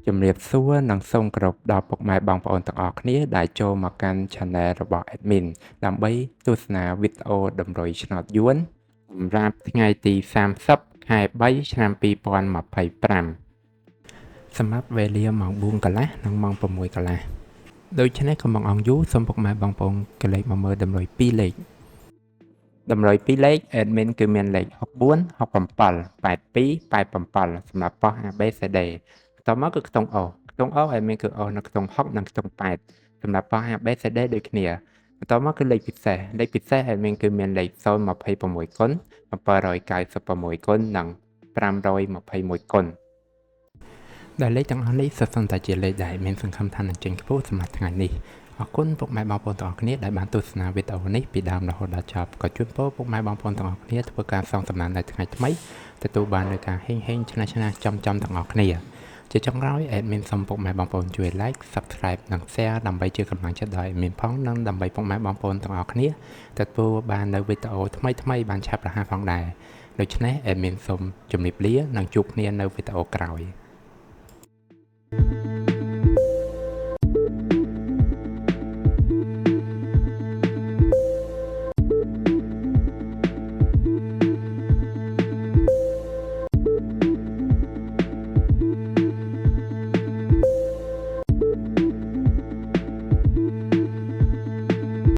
ជំរាបសួរនិងសូមគោរពដល់ពុកម៉ែបងប្អូនទាំងអស់គ្នាដែលចូលមកកាន់ Channel របស់ Admin ដើម្បីទស្សនាវីដេអូតម្រុយឆ្នោតយួនសម្រាប់ថ្ងៃទី30 ខែ 3 ឆ្នាំ 2025 សម្រាប់វេលាម៉ោង 4 កន្លះនិងម៉ោង 6 កន្លះដូច្នេះកុំបង្អង់យូរសូមពុកម៉ែបងប្អូនកលេចមកមើលតម្រុយ2លេខតម្រុយ2លេខ Admin គឺមានលេខ64 67 82 87សម្រាប់ប៉ុស ABCD បន្ទាប់មកគឺខ្ទង់ O ខ្ទង់ O Admin គឺ O នៅខ្ទង់60និងខ្ទង់8សម្រាប់ប៉ុស ABCD ដូចគ្នាបន្ទាប់មកគឺលេខពិសេស Admin គឺមានលេខ026គុណ796គុណនិង521គុណដែលលេខទាំងអស់នេះសុទ្ធសឹងតែជាលេខដែលមានសង្ឃឹមថានឹងចេញខ្ពស់សម្រាប់ថ្ងៃនេះអរគុណពុកម៉ែបងប្អូនទាំងអស់គ្នាដែលបានទស្សនាវីដេអូនេះពីដើមរហូតដល់ចប់ក៏ជូនពរពុកម៉ែបងប្អូនទាំងអស់គ្នាធ្វើការសងសំណាននៅថ្ងៃថ្មីទទួលបាននូវការហេងឆ្នះចំទាំងអស់គ្នាជាចុងក្រោយ Admin សូមពុកម៉ែបងប្អូនជួយ Like Subscribe និង Share ដើម្បីជាកម្លាំងចិត្តដល់ Admin ផងនិងដើម្បីពុកម៉ែបងប្អូនទាំងអស់គ្នាទទួលបាននូវវីដេអូថ្មីបានឆាប់រហ័សផងដែរដូច្នេះ Admin សូមជម្រាបលានិងជួបគ្នានៅវីដេអូក្រោយ